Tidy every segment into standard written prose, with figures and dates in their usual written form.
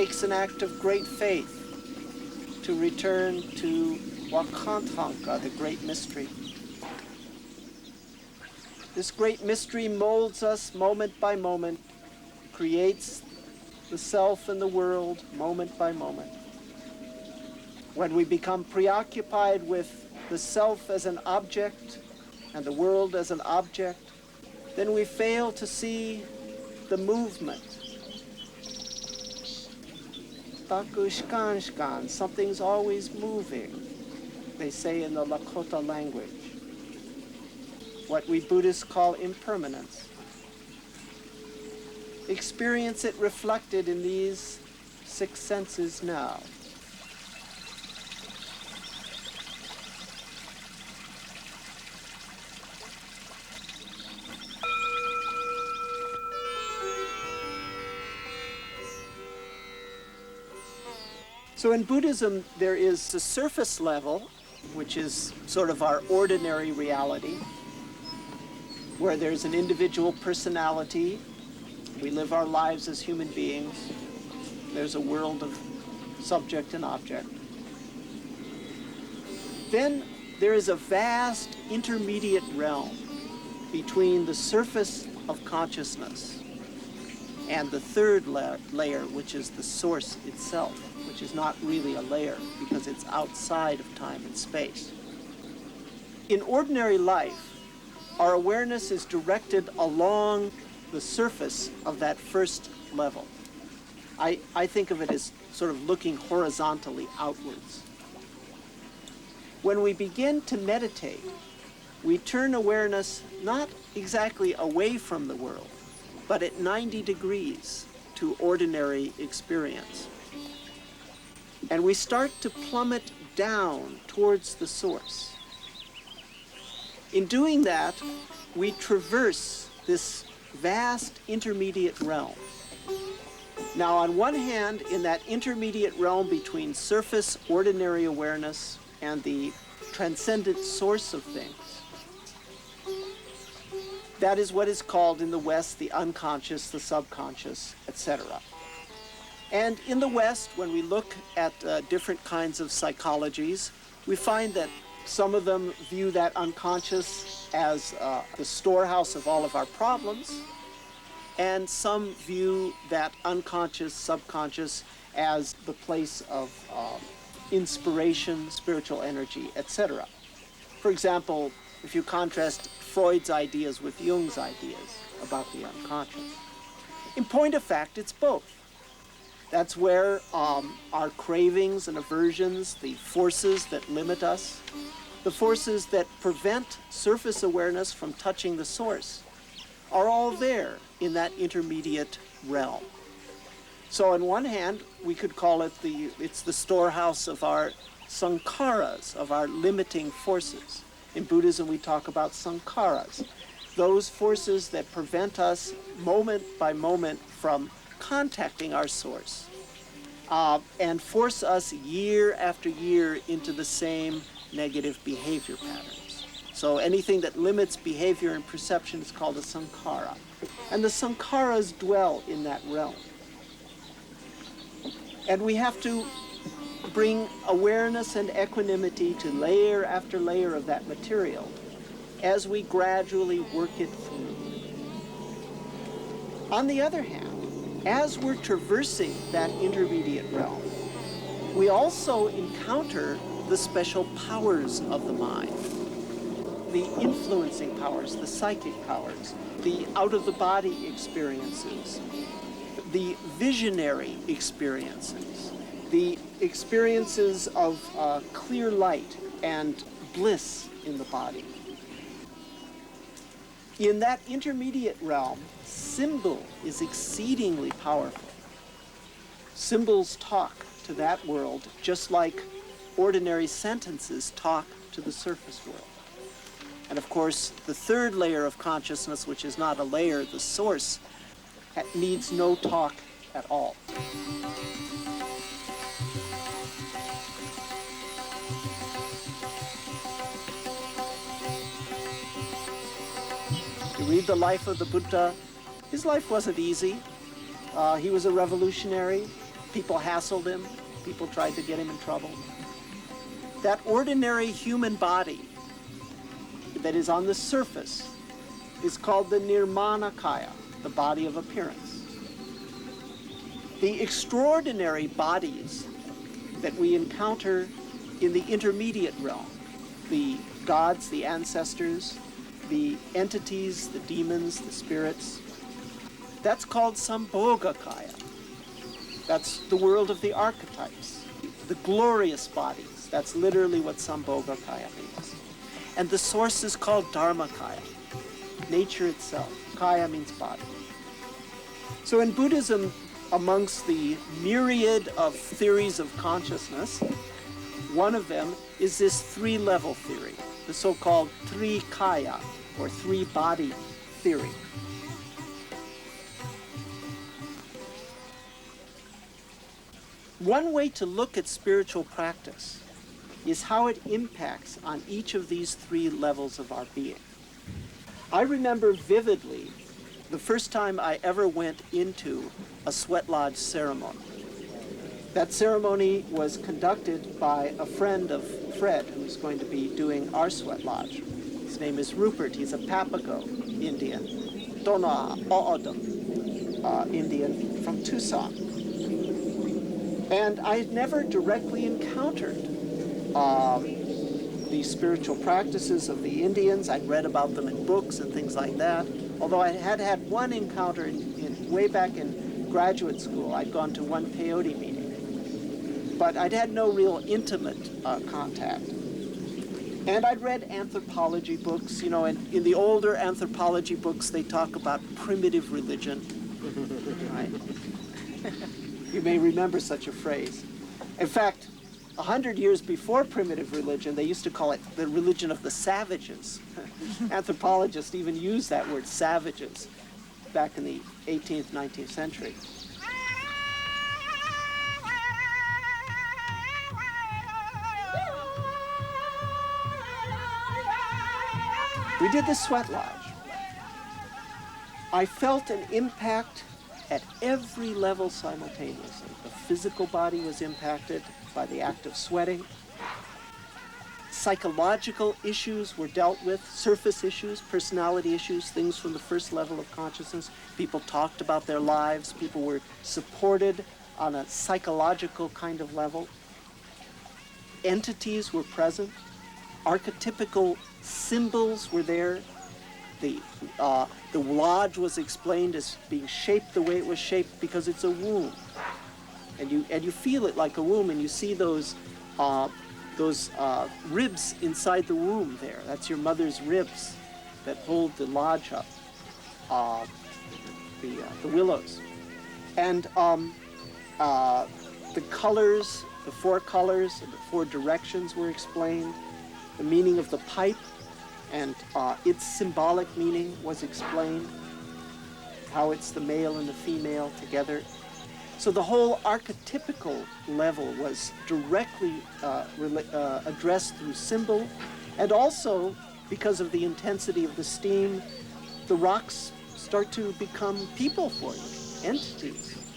takes an act of great faith to return to Wakantanka, the great mystery. This great mystery molds us moment by moment, creates the self and the world moment by moment. When we become preoccupied with the self as an object and the world as an object, then we fail to see the movement. Takushkanshkan, something's always moving, they say in the Lakota language. What we Buddhists call impermanence. Experience it reflected in these 6 senses now. So in Buddhism, there is the surface level, which is sort of our ordinary reality, where there's an individual personality. We live our lives as human beings. There's a world of subject and object. Then there is a vast intermediate realm between the surface of consciousness and the third layer, which is the source itself, which is not really a layer because it's outside of time and space. In ordinary life, our awareness is directed along the surface of that first level. I think of it as sort of looking horizontally outwards. When we begin to meditate, we turn awareness not exactly away from the world, but at 90 degrees to ordinary experience. And we start to plummet down towards the source. In doing that, we traverse this vast intermediate realm. Now, on one hand, in that intermediate realm between surface ordinary awareness and the transcendent source of things, that is what is called in the West the unconscious, the subconscious, etc. And in the West, when we look at different kinds of psychologies, we find that some of them view that unconscious as the storehouse of all of our problems, and some view that unconscious, subconscious as the place of inspiration, spiritual energy, etc. For example, if you contrast Freud's ideas with Jung's ideas about the unconscious. In point of fact, it's both. That's where our cravings and aversions, the forces that limit us, the forces that prevent surface awareness from touching the source, are all there in that intermediate realm. So on one hand, we could call it it's the storehouse of our sankharas, of our limiting forces. In Buddhism, we talk about sankharas, those forces that prevent us moment by moment from contacting our source and force us year after year into the same negative behavior patterns. So anything that limits behavior and perception is called a sankhara. And the sankharas dwell in that realm. And we have to bring awareness and equanimity to layer after layer of that material as we gradually work it through. On the other hand, as we're traversing that intermediate realm, we also encounter the special powers of the mind, the influencing powers, the psychic powers, the out-of-the-body experiences, the visionary experiences, the experiences of clear light and bliss in the body. In that intermediate realm, symbol is exceedingly powerful. Symbols talk to that world just like ordinary sentences talk to the surface world. And of course, the third layer of consciousness, which is not a layer, the source, needs no talk at all. You read the life of the Buddha, his life wasn't easy. He was a revolutionary. People hassled him. People tried to get him in trouble. That ordinary human body that is on the surface is called the Nirmanakaya, the body of appearance. The extraordinary bodies that we encounter in the intermediate realm, the gods, the ancestors, the entities, the demons, the spirits, that's called Sambhogakaya. That's the world of the archetypes, the glorious bodies. That's literally what Sambhogakaya means. And the source is called Dharmakaya, nature itself. Kaya means body. So in Buddhism, amongst the myriad of theories of consciousness, one of them is this three-level theory, the so-called thrikaya, or three-body theory. One way to look at spiritual practice is how it impacts on each of these three levels of our being. I remember vividly the first time I ever went into a sweat lodge ceremony. That ceremony was conducted by a friend of Fred, who's going to be doing our sweat lodge. His name is Rupert. He's a Papago Indian, Dona O'odham Indian from Tucson. And I had never directly encountered the spiritual practices of the Indians. I'd read about them in books and things like that. Although I had had one encounter way back in graduate school. I'd gone to one peyote meeting. But I'd had no real intimate contact. And I'd read anthropology books, you know, and in the older anthropology books, they talk about primitive religion, right? You may remember such a phrase. In fact, 100 years before primitive religion, they used to call it the religion of the savages. Anthropologists even used that word, savages, back in the 18th, 19th century. We did the sweat lodge. I felt an impact at every level simultaneously. The physical body was impacted by the act of sweating. Psychological issues were dealt with, surface issues, personality issues, things from the first level of consciousness. People talked about their lives. People were supported on a psychological kind of level. Entities were present. Archetypical symbols were there. The lodge was explained as being shaped the way it was shaped because it's a womb, and you feel it like a womb, and you see those ribs inside the womb there. That's your mother's ribs that hold the lodge up, the willows, and the colors, the four colors and the four directions were explained. The meaning of the pipe and its symbolic meaning was explained, how it's the male and the female together. So the whole archetypical level was directly addressed through symbol, and also because of the intensity of the steam, the rocks start to become people for you, entities.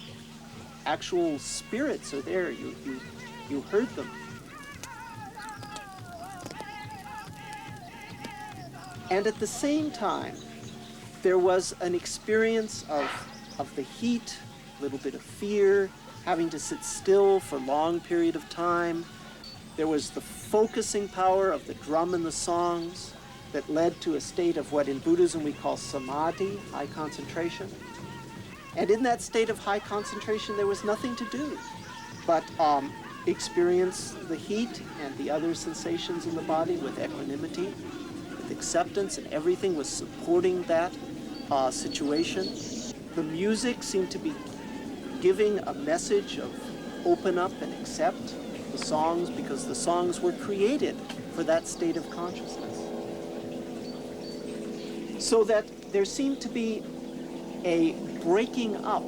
Actual spirits are there, you heard them. And at the same time, there was an experience of the heat, a little bit of fear, having to sit still for a long period of time. There was the focusing power of the drum and the songs that led to a state of what in Buddhism we call samadhi, high concentration. And in that state of high concentration, there was nothing to do but experience the heat and the other sensations in the body with equanimity, acceptance, and everything was supporting that situation. The music seemed to be giving a message of open up and accept the songs, because the songs were created for that state of consciousness. So that there seemed to be a breaking up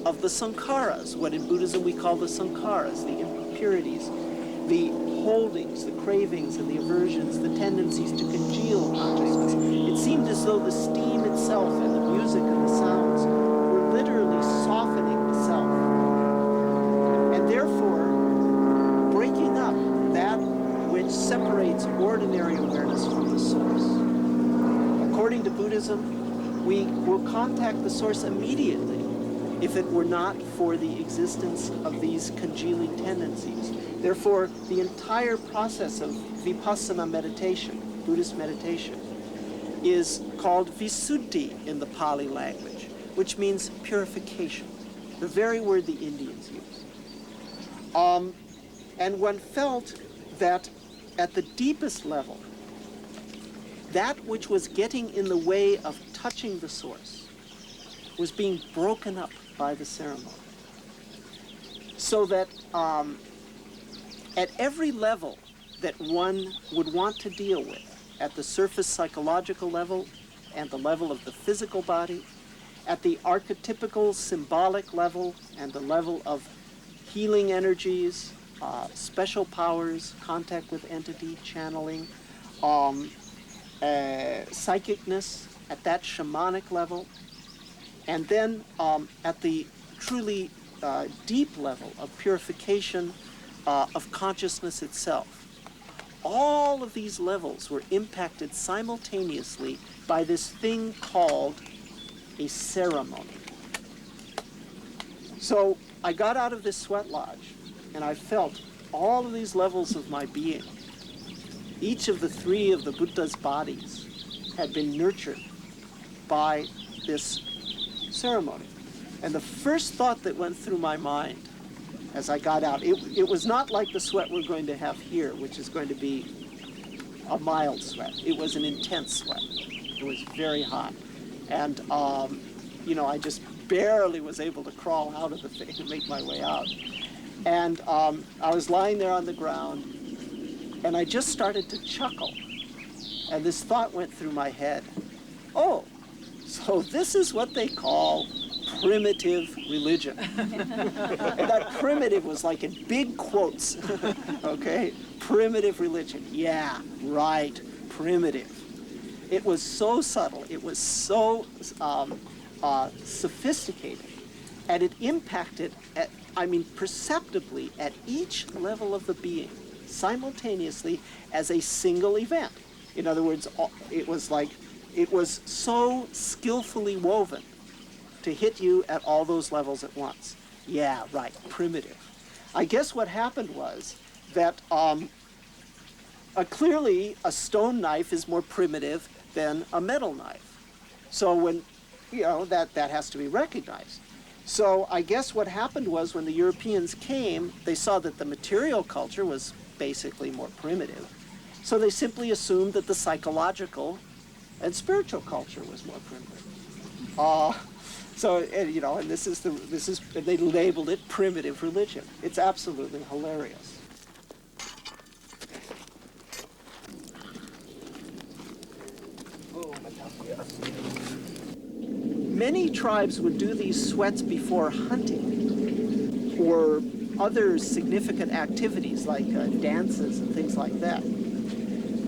of the sankharas, what in Buddhism we call the sankharas, the impurities, the holdings, the cravings, and the aversions, the tendencies to congeal consciousness. It seemed as though the steam itself and the music and the sounds were literally softening the self. therefore breaking up that which separates ordinary awareness from the source. According to Buddhism, we will contact the source immediately if it were not for the existence of these congealing tendencies. Therefore, the entire process of vipassana meditation, Buddhist meditation, is called visuddhi in the Pali language, which means purification, the very word the Indians use. And one felt that at the deepest level, that which was getting in the way of touching the source was being broken up by the ceremony. So that at every level that one would want to deal with, at the surface psychological level and the level of the physical body, at the archetypical symbolic level and the level of healing energies, special powers, contact with entity, channeling, psychicness at that shamanic level, and then at the truly deep level of purification of consciousness itself. All of these levels were impacted simultaneously by this thing called a ceremony. So I got out of this sweat lodge and I felt all of these levels of my being. Each of the three of the Buddha's bodies had been nurtured by this ceremony. And the first thought that went through my mind as I got out, it was not like the sweat we're going to have here, which is going to be a mild sweat. It was an intense sweat. It was very hot. And, I just barely was able to crawl out of the thing and make my way out. And I was lying there on the ground, and I just started to chuckle. And this thought went through my head. Oh, so this is what they call primitive religion. And that primitive was like in big quotes, okay? Primitive religion. Yeah, right, primitive. It was so subtle, it was so sophisticated, and it impacted, perceptibly at each level of the being, simultaneously as a single event. In other words, it was so skillfully woven to hit you at all those levels at once. Yeah, right, primitive. I guess what happened was that clearly a stone knife is more primitive than a metal knife. So when, that has to be recognized. So I guess what happened was when the Europeans came, they saw that the material culture was basically more primitive. So they simply assumed that the psychological and spiritual culture was more primitive. And this is they labeled it primitive religion. It's absolutely hilarious. Many tribes would do these sweats before hunting or other significant activities like dances and things like that.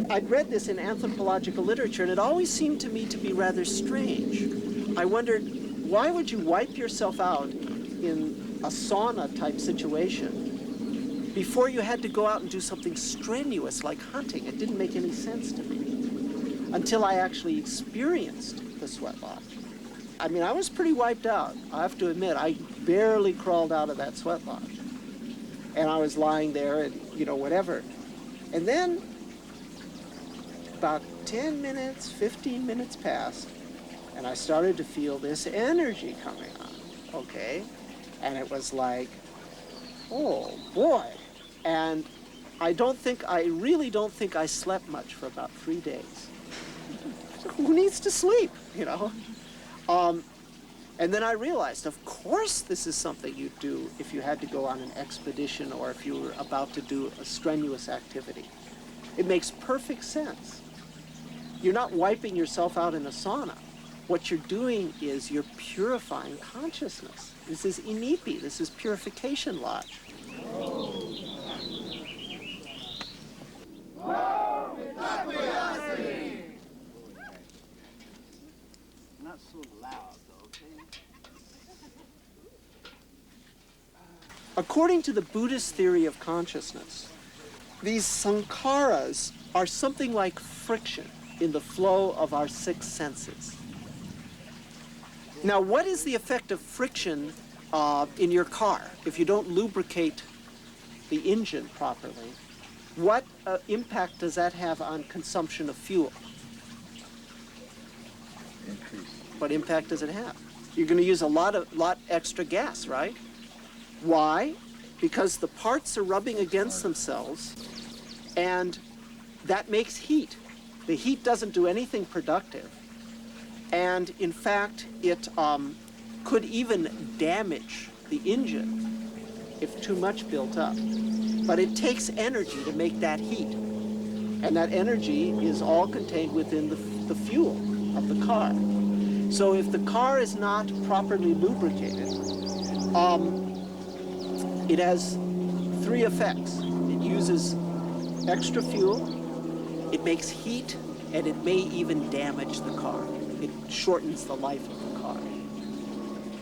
I'd read this in anthropological literature, and it always seemed to me to be rather strange. I wondered, why would you wipe yourself out in a sauna-type situation before you had to go out and do something strenuous like hunting? It didn't make any sense to me until I actually experienced the sweat lodge. I was pretty wiped out. I have to admit, I barely crawled out of that sweat lodge. And I was lying there and, whatever. And then about 10 minutes, 15 minutes passed, and I started to feel this energy coming on, okay? And it was like, oh boy. And I really don't think I slept much for about 3 days. Who needs to sleep, And then I realized, of course this is something you'd do if you had to go on an expedition or if you were about to do a strenuous activity. It makes perfect sense. You're not wiping yourself out in a sauna. What you're doing is you're purifying consciousness. This is inipi, this is purification lodge. Not so loud, though, okay? According to the Buddhist theory of consciousness, these sankharas are something like friction in the flow of our six senses. Now, what is the effect of friction in your car if you don't lubricate the engine properly? What impact does that have on consumption of fuel? Increase. What impact does it have? You're going to use a lot extra gas, right? Why? Because the parts are rubbing against themselves, and that makes heat. The heat doesn't do anything productive, and in fact, it could even damage the engine if too much built up. But it takes energy to make that heat, and that energy is all contained within the fuel of the car. So if the car is not properly lubricated, it has three effects. It uses extra fuel, it makes heat, and it may even damage the car. It shortens the life of the car.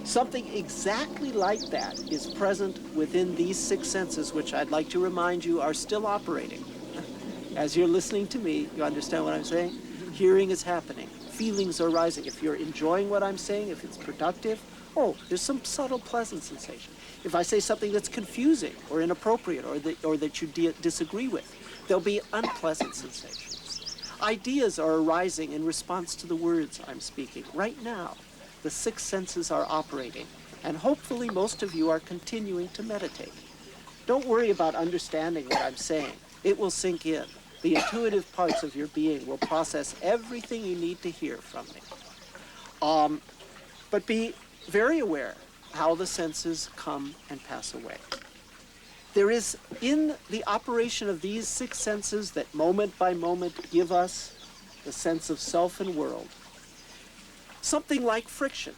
Something exactly like that is present within these six senses, which I'd like to remind you are still operating. As you're listening to me, you understand what I'm saying? Hearing is happening. Feelings are rising. If you're enjoying what I'm saying, if it's productive, oh, there's some subtle pleasant sensation. If I say something that's confusing or inappropriate or that you disagree with, there'll be unpleasant sensations. Ideas are arising in response to the words I'm speaking. Right now, the six senses are operating, and hopefully most of you are continuing to meditate. Don't worry about understanding what I'm saying. It will sink in. The intuitive parts of your being will process everything you need to hear from me. But be very aware how the senses come and pass away. There is, in the operation of these six senses that moment by moment give us the sense of self and world, something like friction.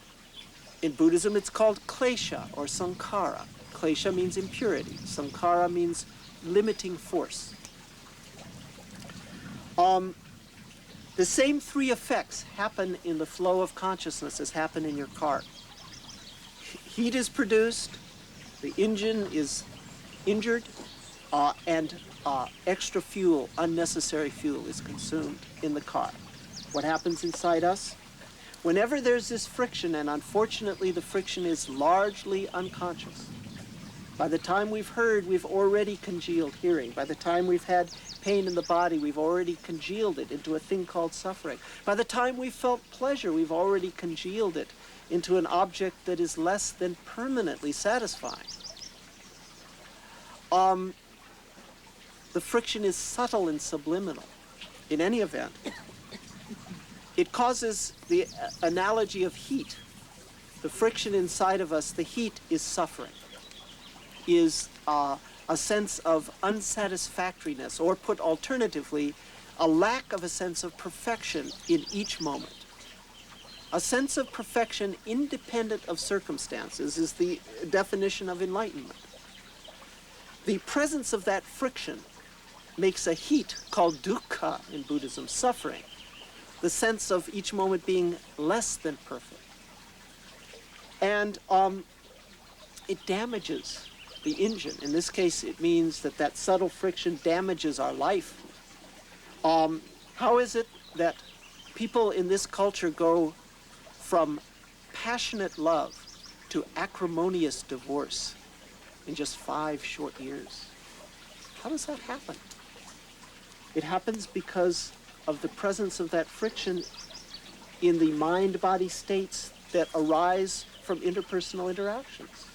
In Buddhism, it's called klesha or sankhara. Klesha means impurity. Sankhara means limiting force. The same three effects happen in the flow of consciousness as happen in your car. Heat is produced, the engine is injured, and extra fuel, unnecessary fuel, is consumed in the car. What happens inside us? Whenever there's this friction, and unfortunately the friction is largely unconscious, by the time we've heard, we've already congealed hearing. By the time we've had pain in the body, we've already congealed it into a thing called suffering. By the time we've felt pleasure, we've already congealed it into an object that is less than permanently satisfying. The friction is subtle and subliminal. In any event, it causes the analogy of heat. The friction inside of us, the heat is suffering, is a sense of unsatisfactoriness, or put alternatively, a lack of a sense of perfection in each moment. A sense of perfection independent of circumstances is the definition of enlightenment. The presence of that friction makes a heat called dukkha in Buddhism, suffering, the sense of each moment being less than perfect. And it damages the engine. In this case, it means that that subtle friction damages our life. How is it that people in this culture go from passionate love to acrimonious divorce in just 5 short years? How does that happen? It happens because of the presence of that friction in the mind-body states that arise from interpersonal interactions.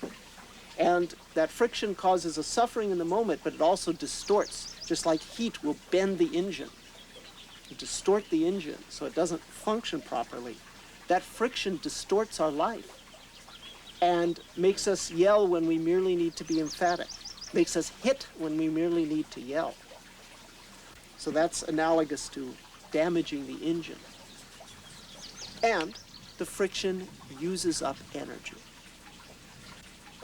And that friction causes a suffering in the moment, but it also distorts, just like heat will bend the engine, distort the engine so it doesn't function properly. That friction distorts our life and makes us yell when we merely need to be emphatic, makes us hit when we merely need to yell. So that's analogous to damaging the engine. And the friction uses up energy.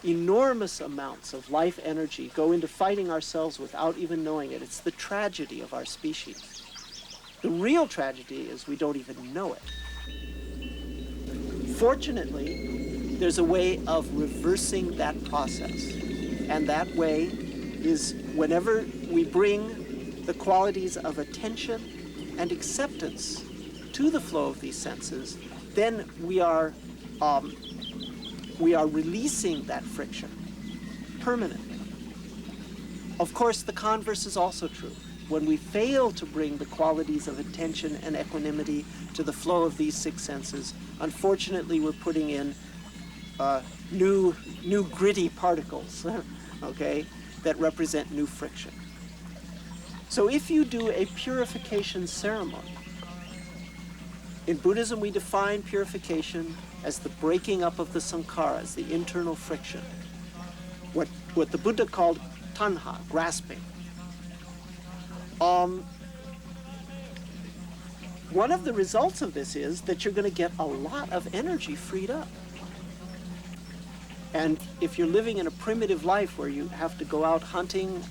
Enormous amounts of life energy go into fighting ourselves without even knowing it. It's the tragedy of our species. The real tragedy is we don't even know it. Fortunately, there's a way of reversing that process. And that way is whenever we bring the qualities of attention and acceptance to the flow of these senses, then we are releasing that friction permanently. Of course, the converse is also true. When we fail to bring the qualities of attention and equanimity to the flow of these six senses, unfortunately, we're putting in new gritty particles, okay, that represent new friction. So if you do a purification ceremony, in Buddhism we define purification as the breaking up of the sankharas, the internal friction, what the Buddha called tanha, grasping. One of the results of this is that you're going to get a lot of energy freed up. And if you're living in a primitive life where you have to go out hunting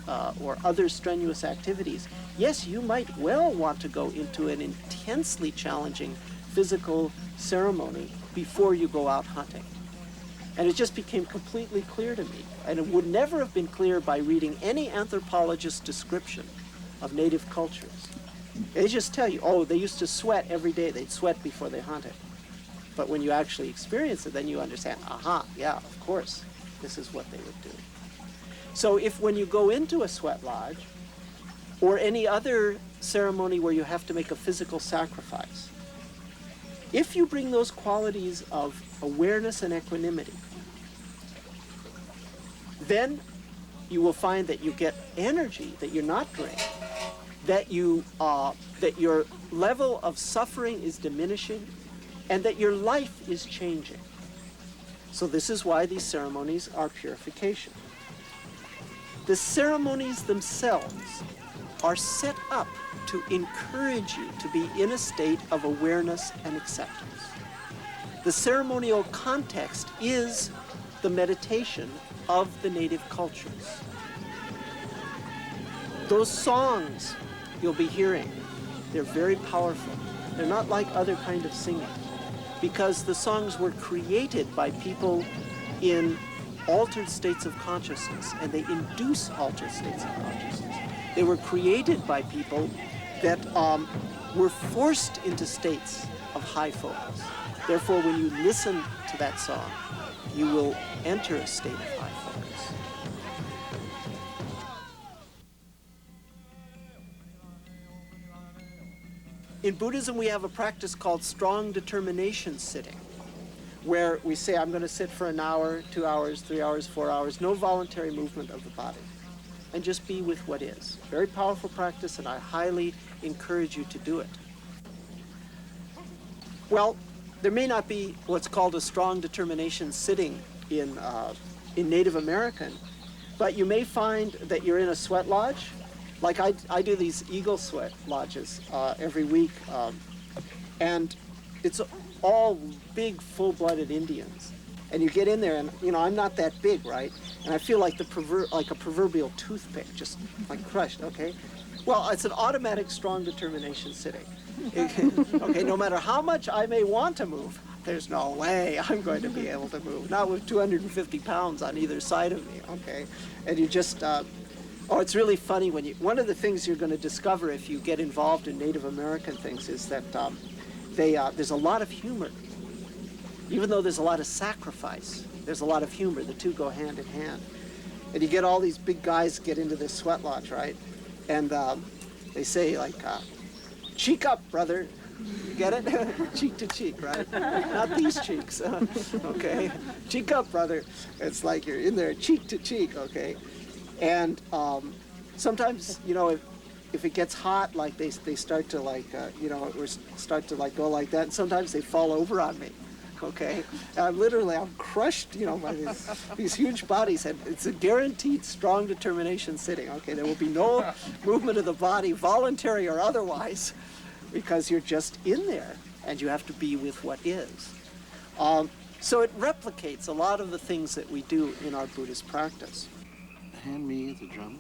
or other strenuous activities, yes, you might well want to go into an intensely challenging physical ceremony before you go out hunting. And it just became completely clear to me, and it would never have been clear by reading any anthropologist's description of native cultures. They just tell you, oh, they used to sweat every day. They'd sweat before they hunted. But when you actually experience it, then you understand, aha, yeah, of course, this is what they would do. So if when you go into a sweat lodge or any other ceremony where you have to make a physical sacrifice, if you bring those qualities of awareness and equanimity, then you will find that you get energy that you're not drained, that your level of suffering is diminishing, and that your life is changing. So this is why these ceremonies are purification. The ceremonies themselves are set up to encourage you to be in a state of awareness and acceptance. The ceremonial context is the meditation of the native cultures. Those songs you'll be hearing, they're very powerful. They're not like other kind of singing, because the songs were created by people in altered states of consciousness, and they induce altered states of consciousness. They were created by people that were forced into states of high focus. Therefore, when you listen to that song, you will enter a state of high focus. In Buddhism, we have a practice called strong determination sitting, where we say, I'm going to sit for an hour, 2 hours, 3 hours, 4 hours, no voluntary movement of the body, and just be with what is. Very powerful practice, and I highly encourage you to do it. Well, there may not be what's called a strong determination sitting in Native American, but you may find that you're in a sweat lodge. Like I do these eagle sweat lodges every week, and it's all big, full-blooded Indians. And you get in there, and I'm not that big, right? And I feel like like a proverbial toothpick, just like crushed. Okay, well, it's an automatic strong determination sitting. Okay, no matter how much I may want to move, there's no way I'm going to be able to move. Not with 250 pounds on either side of me. Okay, and you just. Oh, it's really funny when one of the things you're going to discover if you get involved in Native American things is that there's a lot of humor. Even though there's a lot of sacrifice, there's a lot of humor. The two go hand in hand. And you get all these big guys get into this sweat lodge, right? And they say, like, cheek up, brother. You get it? Cheek to cheek, right? Not these cheeks, okay? Cheek up, brother. It's like you're in there cheek to cheek, okay? And sometimes, if it gets hot, like they start to like, start to like go like that. And sometimes they fall over on me, okay? And I'm crushed, by these huge bodies. And it's a guaranteed strong determination sitting, okay? There will be no movement of the body, voluntary or otherwise, because you're just in there and you have to be with what is. So it replicates a lot of the things that we do in our Buddhist practice. Hand me the drum.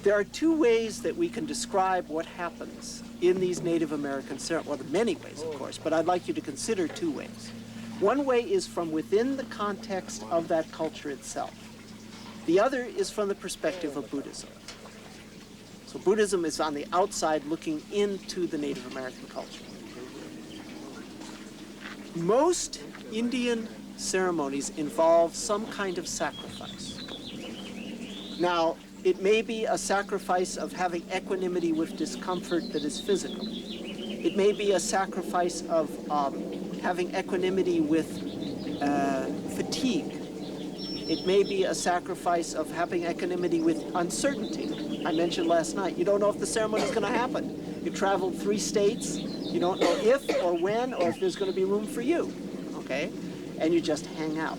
There are two ways that we can describe what happens in these Native American ceremonies. Well, there are many ways, of course, but I'd like you to consider two ways. One way is from within the context of that culture itself. The other is from the perspective of Buddhism. So Buddhism is on the outside looking into the Native American culture. Most Indian ceremonies involve some kind of sacrifice. Now, it may be a sacrifice of having equanimity with discomfort that is physical. It may be a sacrifice of having equanimity with fatigue. It may be a sacrifice of having equanimity with uncertainty. I mentioned last night, you don't know if the ceremony is going to happen. You traveled 3 states, you don't know if or when or if there's going to be room for you, okay? And you just hang out.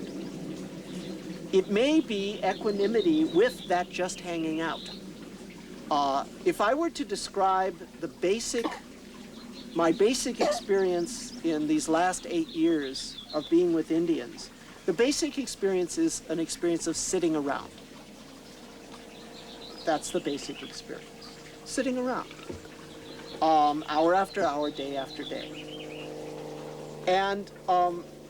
It may be equanimity with that just hanging out. If I were to describe my basic experience in these last 8 years of being with Indians, the basic experience is an experience of sitting around. That's the basic experience. Sitting around. Hour after hour, day after day. And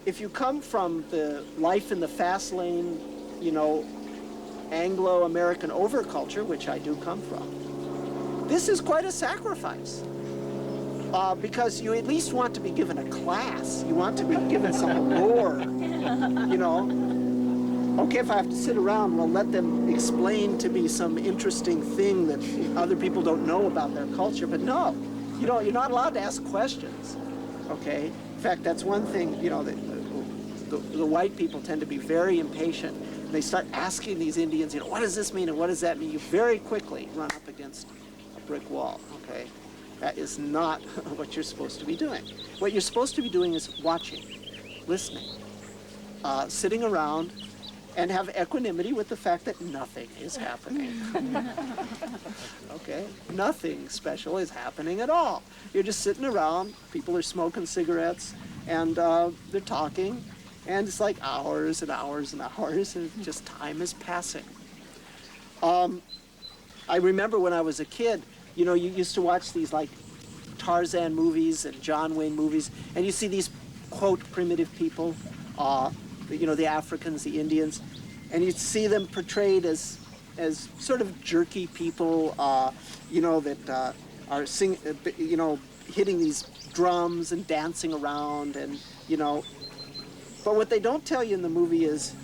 if you come from the life in the fast lane, you know, Anglo-American overculture, which I do come from, this is quite a sacrifice. Because you at least want to be given a class. You want to be given some lore, you know. Okay, if I have to sit around, well, let them explain to me some interesting thing that other people don't know about their culture. But no, you know, you're not allowed to ask questions, okay? In fact, that's one thing, you know, the white people tend to be very impatient. They start asking these Indians, you know, what does this mean and what does that mean? You very quickly run up against a brick wall, okay? That is not what you're supposed to be doing. What you're supposed to be doing is watching, listening, sitting around, and have equanimity with the fact that nothing is happening. Okay? Nothing special is happening at all. You're just sitting around, people are smoking cigarettes, and they're talking, and it's like hours and hours and hours, and just time is passing. I remember when I was a kid, you know, you used to watch these like Tarzan movies and John Wayne movies, and you see these, quote, primitive people, you know, the Africans, the Indians, and you'd see them portrayed as sort of jerky people, you know, that are you know, hitting these drums and dancing around, and, you know, but what they don't tell you in the movie is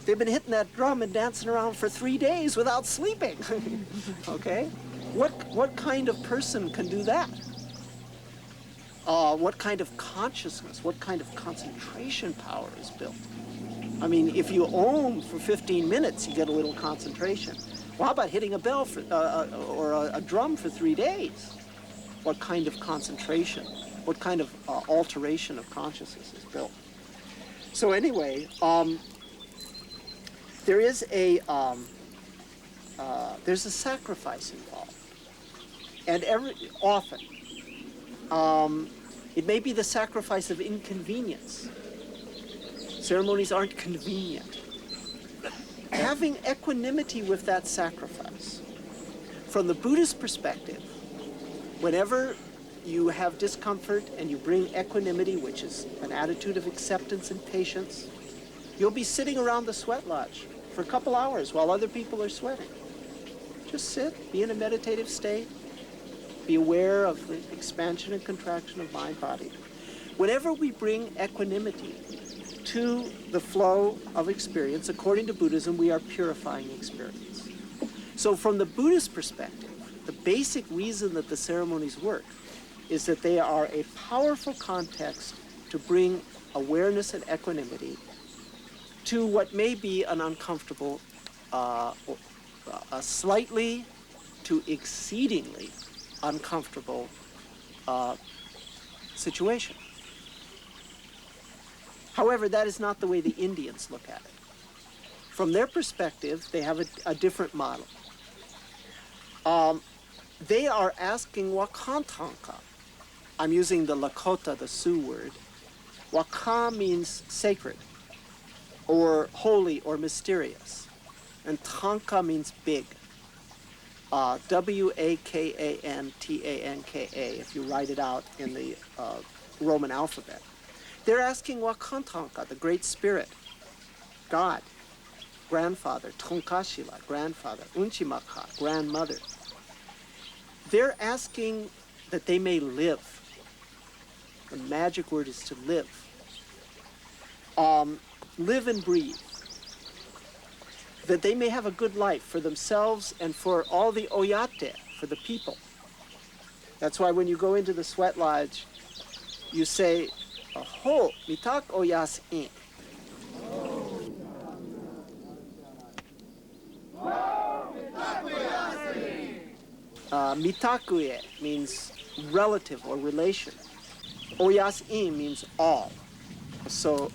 they've been hitting that drum and dancing around for 3 days without sleeping, okay? What kind of person can do that? What kind of consciousness, what kind of concentration power is built? I mean, if you Om for 15 minutes, you get a little concentration. Well, how about hitting a bell or a drum for 3 days? What kind of concentration, what kind of alteration of consciousness is built? So anyway, there's a sacrifice involved. And often, it may be the sacrifice of inconvenience. Ceremonies aren't convenient. Having equanimity with that sacrifice. From the Buddhist perspective, whenever you have discomfort and you bring equanimity, which is an attitude of acceptance and patience, you'll be sitting around the sweat lodge for a couple hours while other people are sweating. Just sit, be in a meditative state, be aware of the expansion and contraction of mind, body. Whenever we bring equanimity to the flow of experience, according to Buddhism, we are purifying experience. So from the Buddhist perspective, the basic reason that the ceremonies work is that they are a powerful context to bring awareness and equanimity to what may be an uncomfortable, a slightly to exceedingly uncomfortable situation. However, that is not the way the Indians look at it. From their perspective, they have a different model. They are asking Wakantanka. I'm using the Lakota, the Sioux word. Waka means sacred, or holy, or mysterious. And Tanka means big. W-A-K-A-N-T-A-N-K-A, if you write it out in the Roman alphabet. They're asking Wakantanka, the Great Spirit, God, grandfather, Tonkashila, grandfather, Unchimaka, grandmother. They're asking that they may live. The magic word is to live. Live and breathe. That they may have a good life for themselves and for all the oyate, for the people. That's why when you go into the sweat lodge, you say, Aho, mitak oyas in. Mitakue means relative or relation. Oyas in means all. So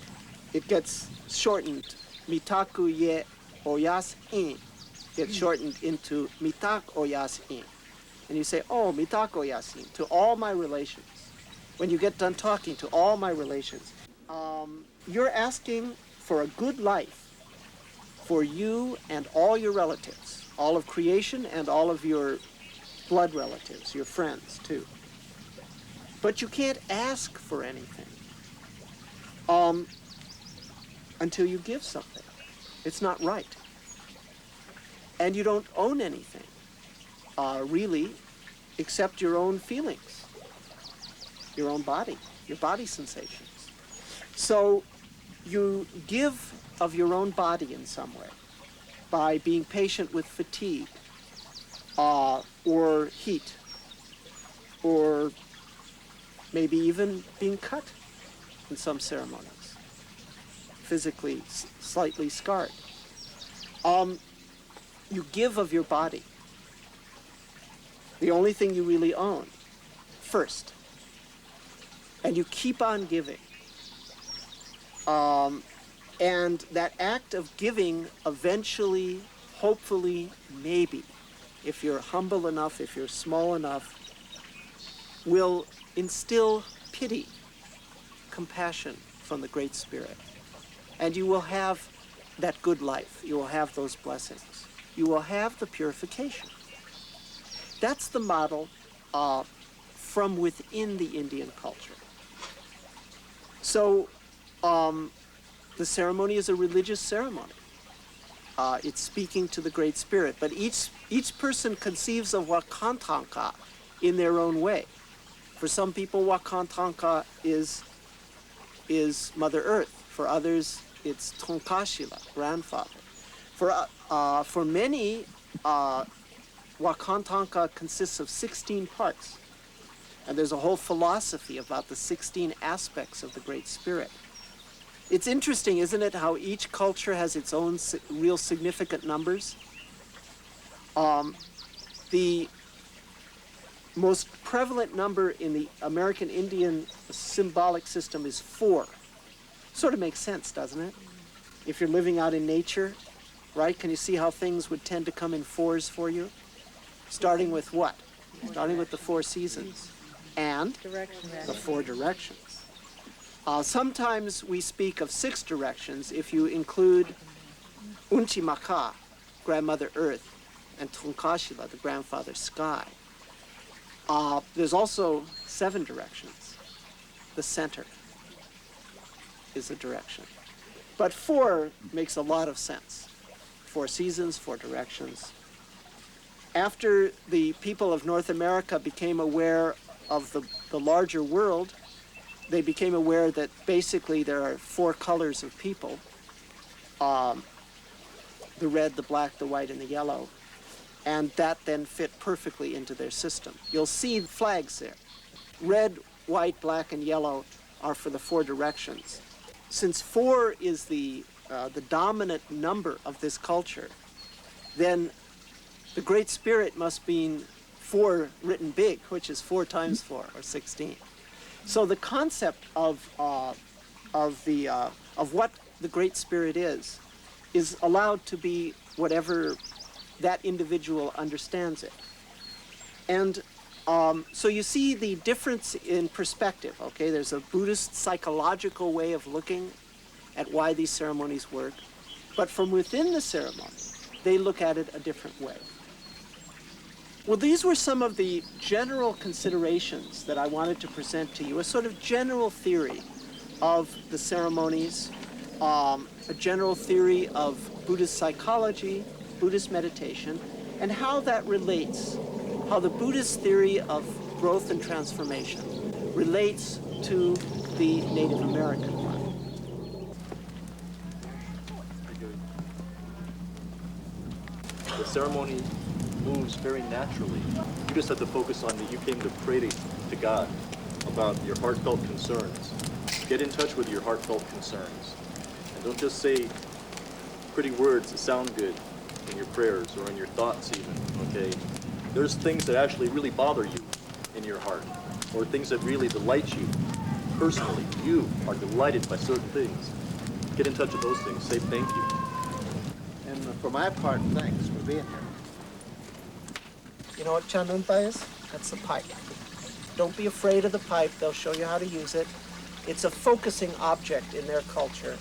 it gets shortened. Mitakuye oyas in gets shortened into mitak oyas in. And you say, oh, mitak oyas in, to all my relations. When you get done talking to all my relations, you're asking for a good life for you and all your relatives, all of creation and all of your blood relatives, your friends too. But you can't ask for anything until you give something. It's not right. And you don't own anything, really, except your own feelings, your own body, your body sensations. So you give of your own body in some way by being patient with fatigue, or heat, or maybe even being cut in some ceremonies, physically slightly scarred. You give of your body, the only thing you really own, first. And you keep on giving. And that act of giving eventually, hopefully, maybe, if you're humble enough, if you're small enough, will instill pity, compassion from the Great Spirit. And you will have that good life. You will have those blessings. You will have the purification. That's the model from within the Indian culture. So the ceremony is a religious ceremony. It's speaking to the Great Spirit, but each person conceives of Wakantanka in their own way. For some people, Wakantanka is Mother Earth. For others, it's Tonkashila, grandfather. For many, Wakantanka consists of 16 parts. And there's a whole philosophy about the 16 aspects of the Great Spirit. It's interesting, isn't it, how each culture has its own real significant numbers? The most prevalent number in the American Indian symbolic system is 4. Sort of makes sense, doesn't it? If you're living out in nature, right? Can you see how things would tend to come in 4s for you? Starting with what? Starting with the 4 seasons and the 4 directions. Sometimes we speak of 6 directions if you include Unchimaka, grandmother Earth, and Tonkashila, the grandfather Sky. There's also 7 directions. The center is a direction. But 4 makes a lot of sense. 4 seasons, 4 directions. After the people of North America became aware of the larger world, they became aware that basically there are 4 colors of people, the red, the black, the white, and the yellow, and that then fit perfectly into their system. You'll see flags there. Red, white, black, and yellow are for the 4 directions. Since 4 is the dominant number of this culture, then the Great Spirit must mean 4 written big, which is 4 times 4, or 16. So the concept of what the Great Spirit is allowed to be whatever that individual understands it. And so you see the difference in perspective, okay? There's a Buddhist psychological way of looking at why these ceremonies work, but from within the ceremony, they look at it a different way. Well, these were some of the general considerations that I wanted to present to you, a sort of general theory of the ceremonies, a general theory of Buddhist psychology, Buddhist meditation, and how that relates, how the Buddhist theory of growth and transformation relates to the Native American one. The ceremony moves very naturally. You just have to focus on that you came to pray to God about your heartfelt concerns. Get in touch with your heartfelt concerns. And don't just say pretty words that sound good in your prayers or in your thoughts even, okay? There's things that actually really bother you in your heart, or things that really delight you personally. You are delighted by certain things. Get in touch with those things. Say thank you. And for my part, thanks for being here. You know what chanunpa is? That's the pipe. Don't be afraid of the pipe. They'll show you how to use it. It's a focusing object in their culture.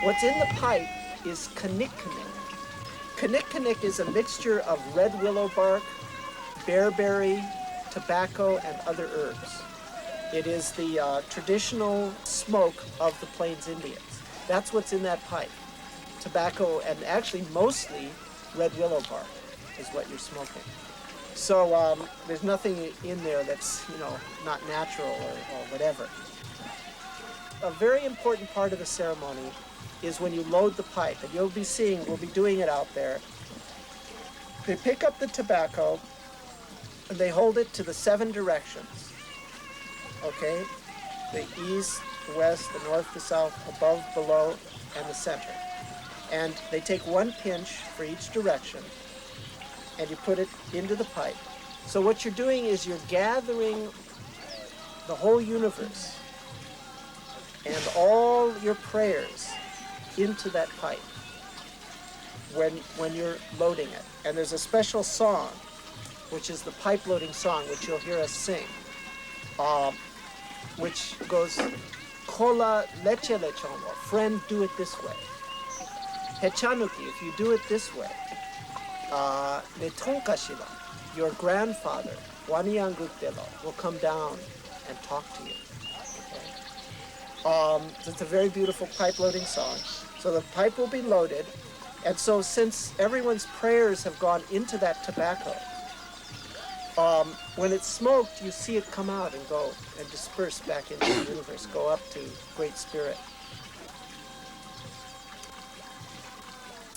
What's in the pipe is kanik-kanik. Kanik-kanik is a mixture of red willow bark, bearberry, tobacco, and other herbs. It is the traditional smoke of the Plains Indians. That's what's in that pipe. Tobacco, and actually mostly red willow bark is what you're smoking. So there's nothing in there that's, not natural or whatever. A very important part of the ceremony is when you load the pipe, and we'll be doing it out there. They pick up the tobacco and they hold it to the 7 directions. Okay? The east, the west, the north, the south, above, below, and the center. And they take 1 pinch for each direction and you put it into the pipe. So what you're doing is you're gathering the whole universe and all your prayers into that pipe when you're loading it. And there's a special song, which is the pipe loading song, which you'll hear us sing, which goes, Kola leche lechono, friend, do it this way. Hechanuki, if you do it this way. Netonkashila, your grandfather, Waniangutelo, will come down and talk to you. Okay? It's a very beautiful pipe loading song. So the pipe will be loaded, and so since everyone's prayers have gone into that tobacco, when it's smoked, you see it come out and go and disperse back into the universe, go up to Great Spirit.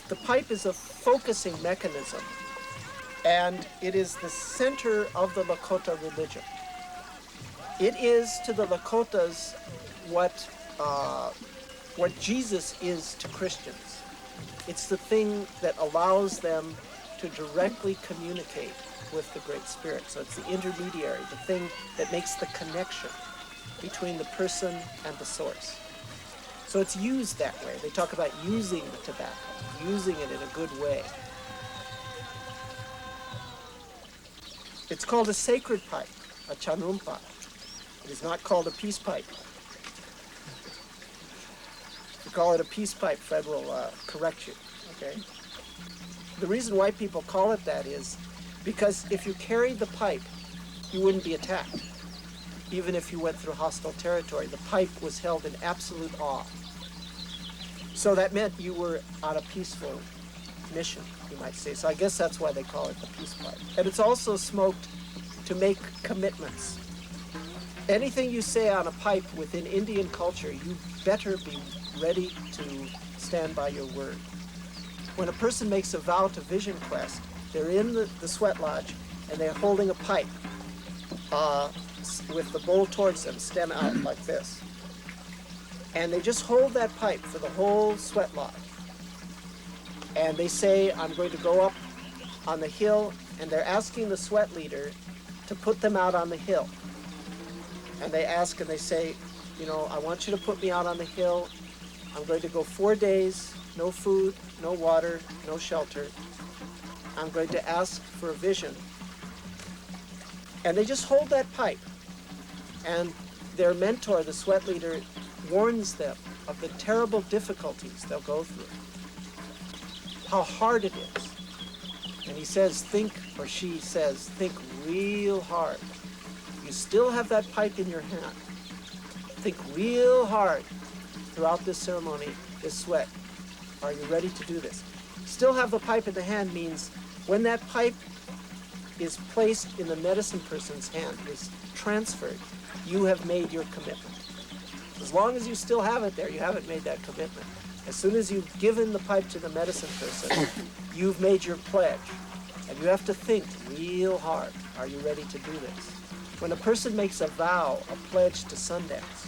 The pipe is a focusing mechanism, and it is the center of the Lakota religion. It is to the Lakotas what Jesus is to Christians. It's the thing that allows them to directly communicate with the Great Spirit. So it's the intermediary, the thing that makes the connection between the person and the source. So it's used that way. They talk about using the tobacco, using it in a good way. It's called a sacred pipe, a chanunpa. It is not called a peace pipe. If you call it a peace pipe, Fred will correct you, okay? The reason why people call it that is because if you carried the pipe, you wouldn't be attacked. Even if you went through hostile territory, the pipe was held in absolute awe. So that meant you were on a peaceful mission, you might say. So I guess that's why they call it the peace pipe. And it's also smoked to make commitments. Anything you say on a pipe within Indian culture, you better be ready to stand by your word. When a person makes a vow to Vision Quest, they're in the sweat lodge and they're holding a pipe with the bowl towards them, stem out like this. And they just hold that pipe for the whole sweat lodge. And they say, I'm going to go up on the hill, and they're asking the sweat leader to put them out on the hill. And they ask and they say, I want you to put me out on the hill. I'm going to go 4 days, no food, no water, no shelter. I'm going to ask for a vision. And they just hold that pipe. And their mentor, the sweat leader, warns them of the terrible difficulties they'll go through, how hard it is. And he says, or she says, think real hard. You still have that pipe in your hand. Think real hard throughout this ceremony, this sweat. Are you ready to do this? Still have the pipe in the hand means when that pipe is placed in the medicine person's hand, is transferred, you have made your commitment. As long as you still have it there, you haven't made that commitment. As soon as you've given the pipe to the medicine person, you've made your pledge. And you have to think real hard. Are you ready to do this? When a person makes a vow, a pledge to Sundance,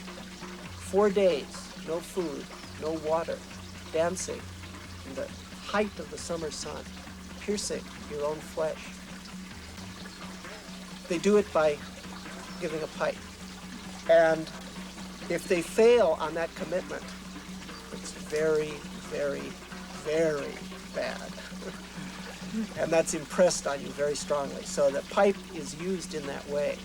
4 days, no food, no water, dancing in the height of the summer sun, piercing your own flesh. They do it by giving a pipe. And if they fail on that commitment, it's very, very, very bad. And that's impressed on you very strongly. So the pipe is used in that way.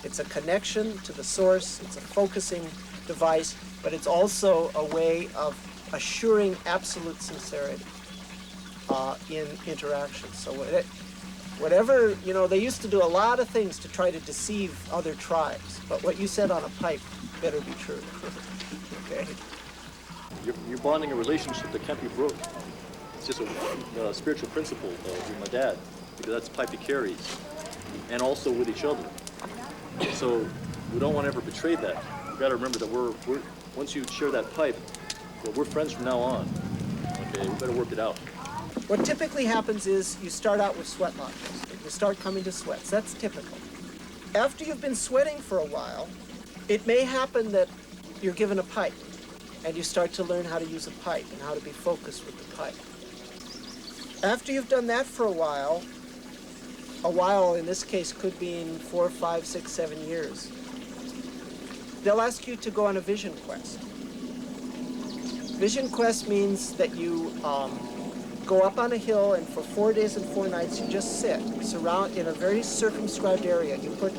It's a connection to the source, it's a focusing device, but it's also a way of assuring absolute sincerity in interaction. So whatever, they used to do a lot of things to try to deceive other tribes, but what you said on a pipe better be true. Okay? You're bonding a relationship that can't be broken. It's just a spiritual principle with my dad, because that's the pipe he carries, and also with each other. So we don't want to ever betray that. You got to remember that we're once you share that pipe, well, we're friends from now on. Okay, we better work it out. What typically happens is you start out with sweat lodges. You start coming to sweats. That's typical. After you've been sweating for a while, it may happen that you're given a pipe, and you start to learn how to use a pipe and how to be focused with the pipe. After you've done that for a while in this case could be in 4, 5, 6, 7 years, they'll ask you to go on a vision quest. Vision quest means that you go up on a hill, and for 4 days and 4 nights you just sit, surround in a very circumscribed area. You put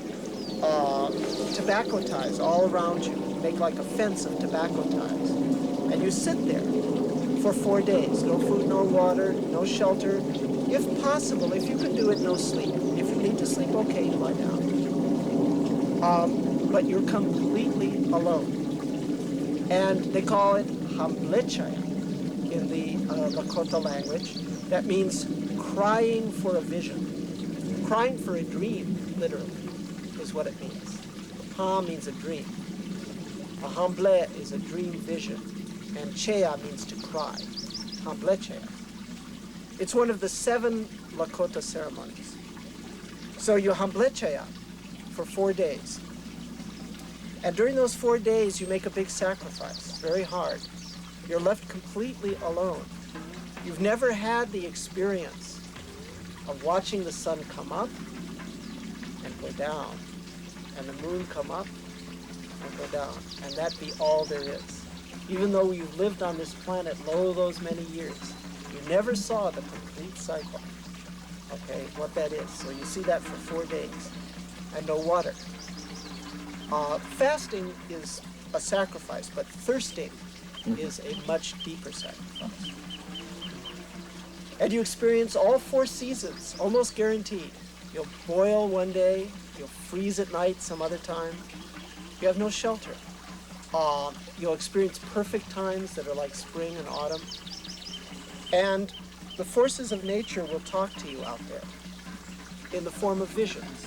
tobacco ties all around you, make like a fence of tobacco ties, and you sit there for 4 days. No food, no water, no shelter. If possible, if you can do it, no sleep. If you need to sleep, okay, you lie down. But you're completely alone. And they call it Hamblechaya in the Lakota language. That means crying for a vision. Crying for a dream, literally, is what it means. Ha means a dream. A hamble is a dream vision. And cheya means to cry. Hamblechaya. It's one of the 7 Lakota ceremonies. So you hamblechaya for 4 days. And during those 4 days, you make a big sacrifice, very hard. You're left completely alone. You've never had the experience of watching the sun come up and go down, and the moon come up and go down, and that be all there is. Even though you've lived on this planet those many years, you never saw the complete cycle, okay, what that is. So you see that for 4 days, and no water. Fasting is a sacrifice, but thirsting is a much deeper sacrifice. And you experience all 4 seasons, almost guaranteed. You'll boil one day, you'll freeze at night some other time. You have no shelter. You'll experience perfect times that are like spring and autumn. And the forces of nature will talk to you out there in the form of visions.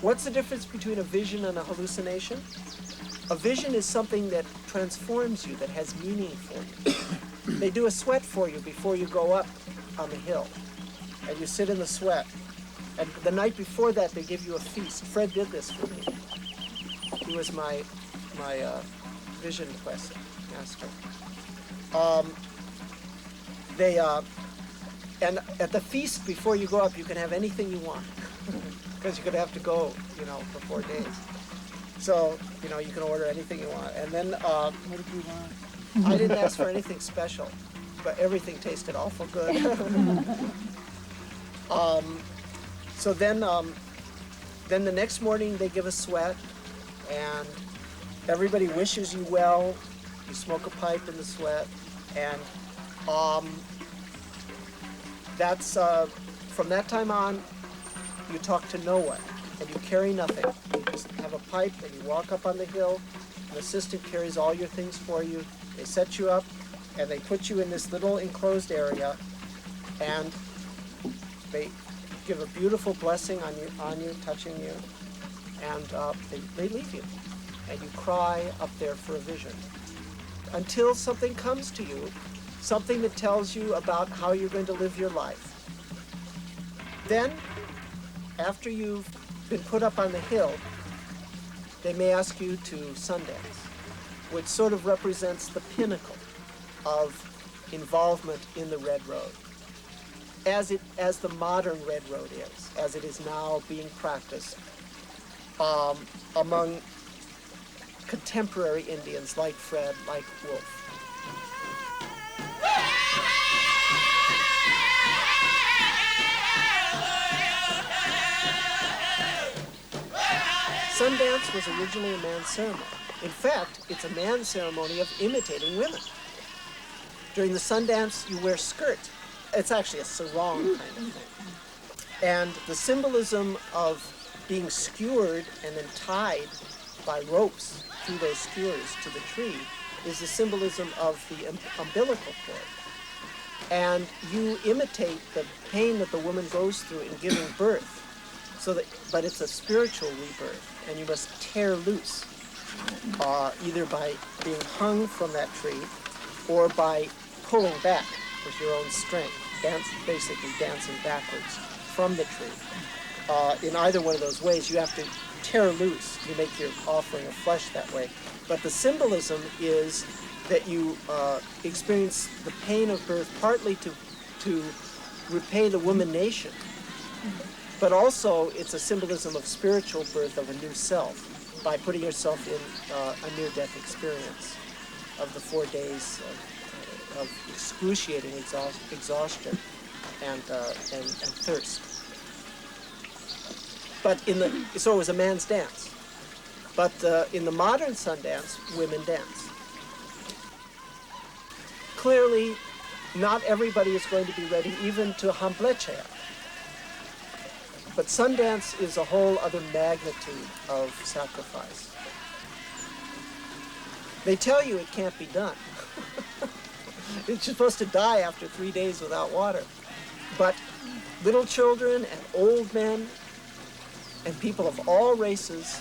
What's the difference between a vision and a hallucination? A vision is something that transforms you, that has meaning for you. They do a sweat for you before you go up on the hill, and you sit in the sweat. And the night before that, they give you a feast. Fred did this for me. He was my vision quest master. And at the feast before you go up, you can have anything you want, because you're gonna have to go, for 4 days. So, you can order anything you want. And then, What did you want? I didn't ask for anything special, but everything tasted awful good. So then the next morning they give a sweat, and everybody wishes you well. You smoke a pipe in the sweat, and that's from that time on, you talk to no one, and you carry nothing. You just have a pipe, and you walk up on the hill. An assistant carries all your things for you. They set you up, and they put you in this little enclosed area, and they give a beautiful blessing on you, touching you, and they leave you. And you cry up there for a vision. Until something comes to you, something that tells you about how you're going to live your life. Then, after you've been put up on the hill, they may ask you to Sundance, which sort of represents the pinnacle of involvement in the Red Road, as the modern Red Road is, as it is now being practiced among contemporary Indians like Fred, like Wolf. Sundance was originally a man's ceremony. In fact, it's a man's ceremony of imitating women. During the Sundance, you wear skirts. It's actually a sarong kind of thing. And the symbolism of being skewered and then tied by ropes through those skewers to the tree is the symbolism of the umbilical cord. And you imitate the pain that the woman goes through in giving birth. But it's a spiritual rebirth, and you must tear loose, either by being hung from that tree or by pulling back with your own strength, basically dancing backwards from the tree. In either one of those ways, you have to tear loose. You make your offering of flesh that way. But the symbolism is that you experience the pain of birth partly to repay the woman nation, but also it's a symbolism of spiritual birth of a new self by putting yourself in a near-death experience of the 4 days of excruciating exhaustion and thirst. But so it was a man's dance. But in the modern Sundance, women dance. Clearly, not everybody is going to be ready even to Hamblechea. But Sundance is a whole other magnitude of sacrifice. They tell you it can't be done. You're supposed to die after 3 days without water. But little children and old men and people of all races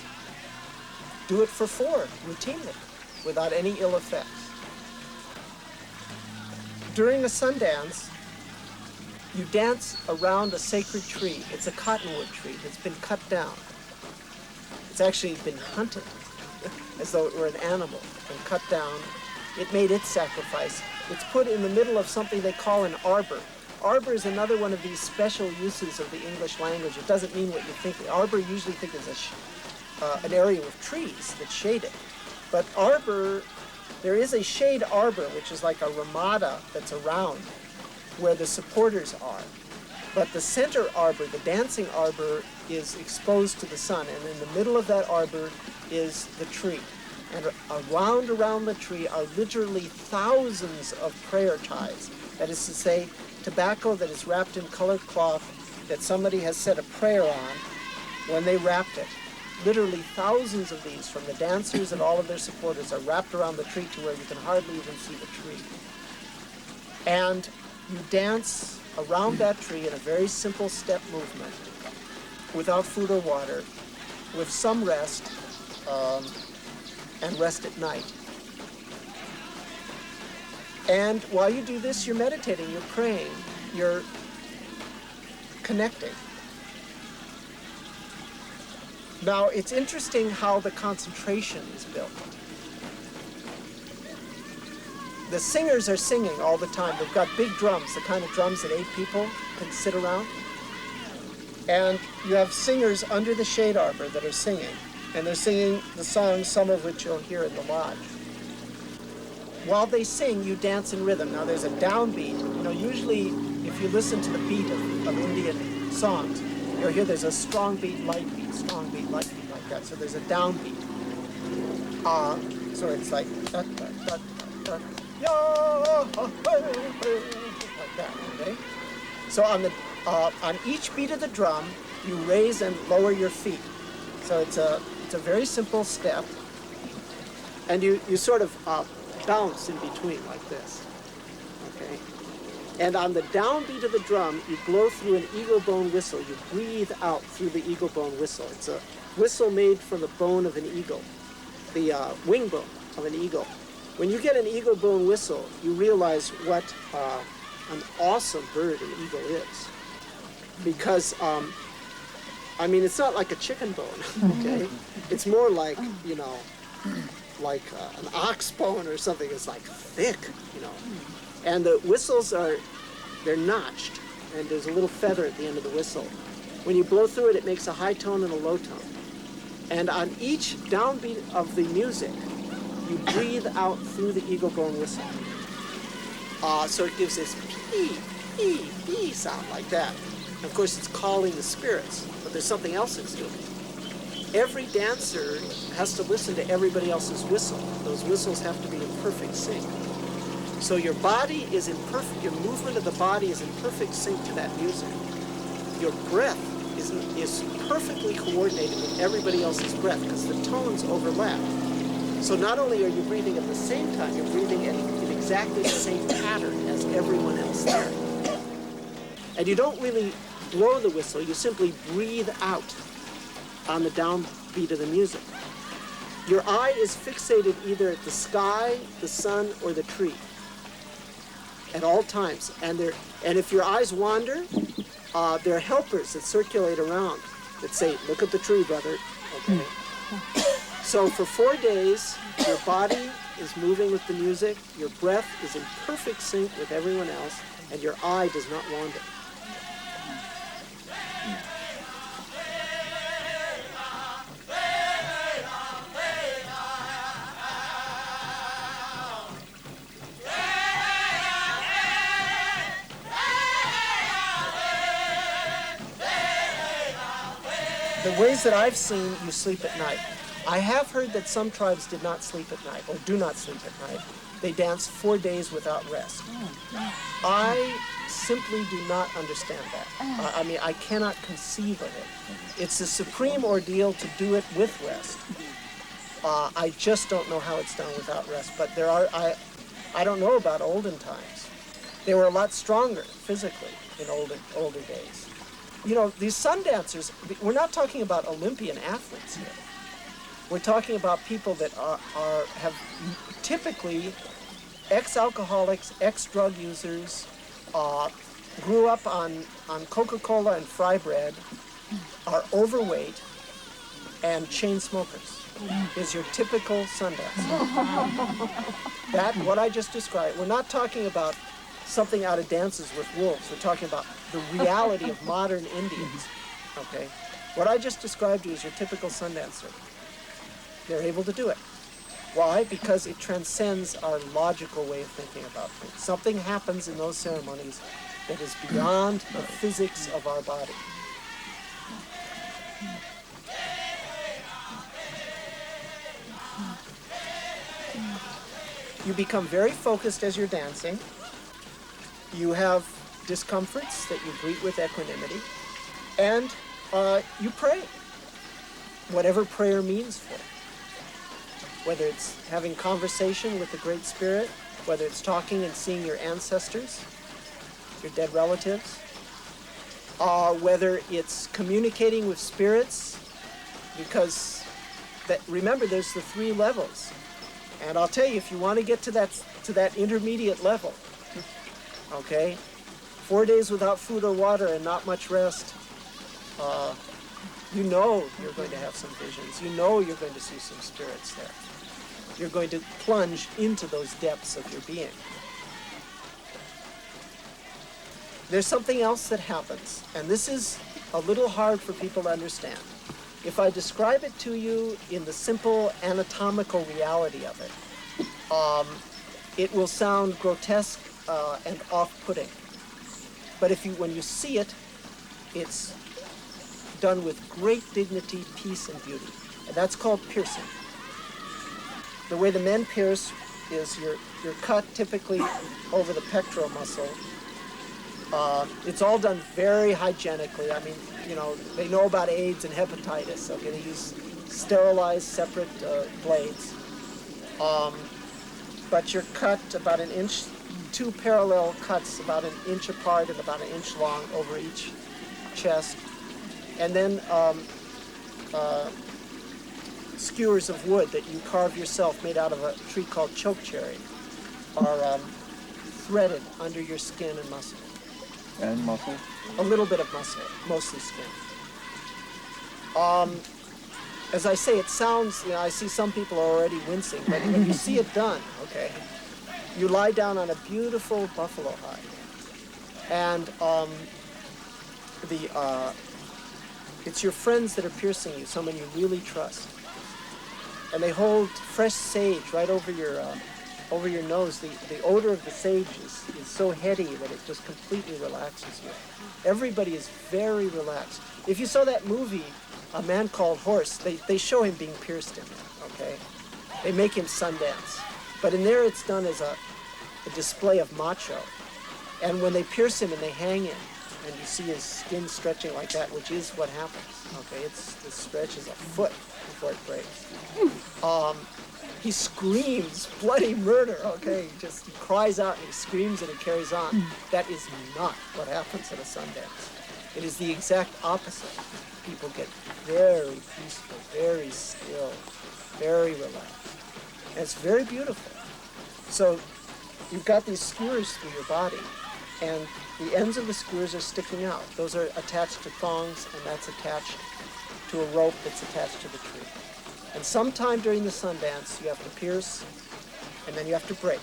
do it for 4 routinely without any ill effects. During a Sundance, you dance around a sacred tree. It's a cottonwood tree that's been cut down. It's actually been hunted as though it were an animal and cut down. It made its sacrifice. It's put in the middle of something they call an arbor. Arbor is another one of these special uses of the English language. It doesn't mean what you think. Arbor usually think is an area with trees that's shaded. But arbor, there is a shade arbor, which is like a ramada that's around where the supporters are. But the center arbor, the dancing arbor, is exposed to the sun, and in the middle of that arbor is the tree. And around the tree are literally thousands of prayer ties. That is to say, tobacco that is wrapped in colored cloth that somebody has said a prayer on when they wrapped it. Literally thousands of these from the dancers and all of their supporters are wrapped around the tree to where you can hardly even see the tree. And you dance around that tree in a very simple step movement, without food or water, with some rest, and rest at night. And while you do this, you're meditating, you're praying, you're connecting. Now, it's interesting how the concentration is built. The singers are singing all the time. They've got big drums, the kind of drums that 8 people can sit around. And you have singers under the shade arbor that are singing. And they're singing the songs, some of which you'll hear in the lodge. While they sing, you dance in rhythm. Now, there's a downbeat. You know, usually, if you listen to the beat of Indian songs, you'll hear there's a strong beat, light beat, strong beat, light beat, like that. So there's a downbeat. So it's like, da, da, da, da, like that, okay? So on each beat of the drum, you raise and lower your feet. So it's a very simple step. And you sort of bounce in between like this, okay? And on the downbeat of the drum, you blow through an eagle bone whistle. You breathe out through the eagle bone whistle. It's a whistle made from the bone of an eagle, the wing bone of an eagle. When you get an eagle bone whistle, you realize what an awesome bird an eagle is. Because, I mean, it's not like a chicken bone, okay? It's more like, you know, like an ox bone or something. It's like thick, you know. And the whistles they're notched, and there's a little feather at the end of the whistle. When you blow through it, it makes a high tone and a low tone. And on each downbeat of the music, you breathe out through the eagle bone whistle. So it gives this pee, pee, pee sound like that. And of course, it's calling the spirits, but there's something else it's doing. Every dancer has to listen to everybody else's whistle. Those whistles have to be in perfect sync. So your body is in perfect, your movement of the body is in perfect sync to that music. Your breath is perfectly coordinated with everybody else's breath because the tones overlap. So not only are you breathing at the same time, you're breathing in exactly the same pattern as everyone else there. And you don't really blow the whistle, you simply breathe out on the downbeat of the music. Your eye is fixated either at the sky, the sun, or the tree at all times. And if your eyes wander, there are helpers that circulate around that say, look at the tree, brother, okay? So for 4 days, your body is moving with the music, your breath is in perfect sync with everyone else, and your eye does not wander. The ways that I've seen you sleep at night. I have heard that some tribes did not sleep at night, or do not sleep at night. They dance 4 days without rest. I simply do not understand that. I mean, I cannot conceive of it. It's a supreme ordeal to do it with rest. I just don't know how it's done without rest. But I don't know about olden times. They were a lot stronger physically in older days. You know, these sun dancers, we're not talking about Olympian athletes here. We're talking about people that have typically ex-alcoholics, ex-drug users, grew up on Coca-Cola and fry bread, are overweight, and chain smokers. Is your typical sun dancer. That, what I just described, we're not talking about something out of Dances with Wolves. We're talking about the reality of modern Indians, okay? What I just described to you is your typical sun dancer. They're able to do it. Why? Because it transcends our logical way of thinking about things. Something happens in those ceremonies that is beyond the physics of our body. You become very focused as you're dancing. You have discomforts that you greet with equanimity, and you pray, whatever prayer means for you. Whether it's having conversation with the Great Spirit, whether it's talking and seeing your ancestors, your dead relatives, whether it's communicating with spirits, because remember, there's the 3 levels. And I'll tell you, if you want to get to that intermediate level, okay, 4 days without food or water and not much rest, you know you're going to have some visions. You know you're going to see some spirits there. You're going to plunge into those depths of your being. There's something else that happens, and this is a little hard for people to understand. If I describe it to you in the simple anatomical reality of it, it will sound grotesque and off-putting. But when you see it, it's done with great dignity, peace, and beauty. And that's called piercing. The way the men pierce is you're cut typically over the pectoral muscle, It's all done very hygienically. I mean, you know, they know about AIDS and hepatitis. Okay, they use sterilized, separate blades. But you're cut about an inch, two parallel cuts about an inch apart and about an inch long over each chest. And then skewers of wood that you carve yourself, made out of a tree called chokecherry, are threaded under your skin and muscle. And muscle? A little bit of muscle, mostly skin. As I say, it sounds, you know, I see some people are already wincing, but when you see it done, okay, you lie down on a beautiful buffalo hide, and it's your friends that are piercing you, someone you really trust, and they hold fresh sage right over your nose. The odor of the sage is so heady that it just completely relaxes you. Everybody is very relaxed. If you saw that movie, A Man Called Horse, they show him being pierced in there, okay? They make him Sundance. But in there it's done as a display of macho. And when they pierce him and they hang him, and you see his skin stretching like that, which is what happens, okay? The stretch is a foot before it breaks. He screams bloody murder, okay? He cries out and he screams and he carries on. That is not what happens at a Sundance. It is the exact opposite. People get very peaceful, very still, very relaxed. And it's very beautiful. So you've got these skewers through your body, and the ends of the skewers are sticking out. Those are attached to thongs, and that's attached to a rope that's attached to the tree. And sometime during the Sundance, you have to pierce, and then you have to break.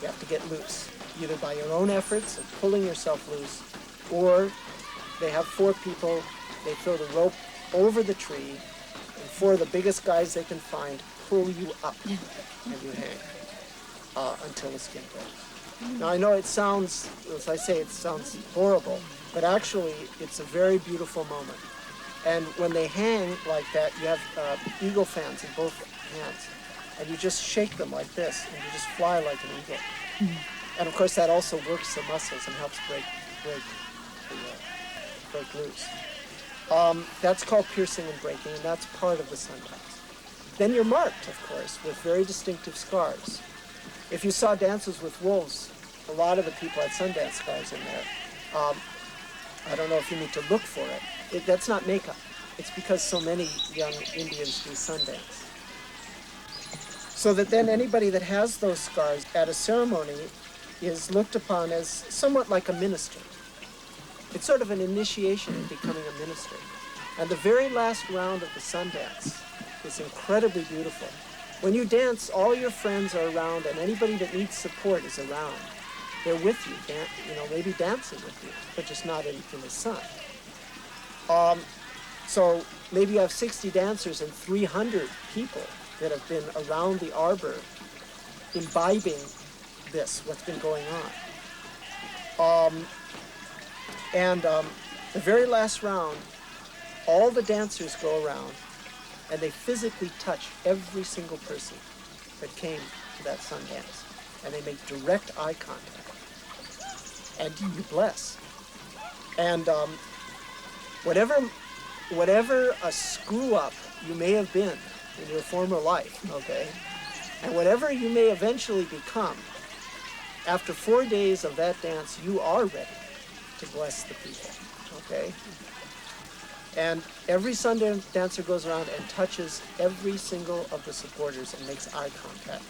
You have to get loose, either by your own efforts of pulling yourself loose, or they have 4 people, they throw the rope over the tree, and 4 of the biggest guys they can find pull you up, and you hang until the skin breaks. Now I know it sounds, as I say, it sounds horrible, but actually it's a very beautiful moment. And when they hang like that, you have eagle fans in both hands, and you just shake them like this, and you just fly like an eagle. And of course that also works the muscles and helps break loose. That's called piercing and breaking, and that's part of the Sundance. Then you're marked, of course, with very distinctive scars. If you saw Dances with Wolves, a lot of the people had Sundance scars in there. I don't know if you need to look for it. That's not makeup. It's because so many young Indians do Sundance. So that then anybody that has those scars at a ceremony is looked upon as somewhat like a minister. It's sort of an initiation in becoming a minister. And the very last round of the Sundance is incredibly beautiful. When you dance, all your friends are around, and anybody that needs support is around. They're with you, maybe dancing with you, but just not in the sun. So maybe you have 60 dancers and 300 people that have been around the arbor imbibing what's been going on. The very last round, all the dancers go around and they physically touch every single person that came to that Sundance. And they make direct eye contact. And you bless. And whatever a screw-up you may have been in your former life, okay, and whatever you may eventually become, after 4 days of that dance, you are ready to bless the people, okay? And every Sundance dancer goes around and touches every single of the supporters and makes eye contact.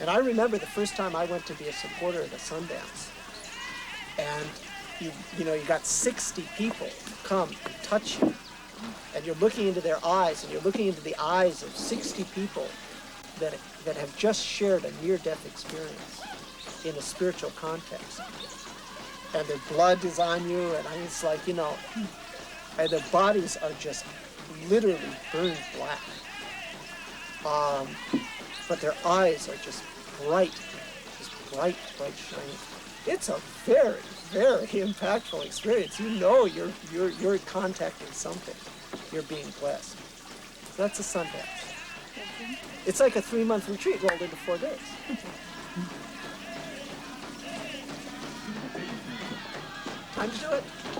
And I remember the first time I went to be a supporter at a Sundance, and you got 60 people come and touch you, and you're looking into their eyes, and you're looking into the eyes of 60 people that have just shared a near-death experience in a spiritual context. And their blood is on you, and it's like, and their bodies are just literally burned black. But their eyes are just bright shining. It's a very, very impactful experience. You're contacting something. You're being blessed. So that's a Sundance. It's like a 3-month retreat rolled into 4 days. Time to do it.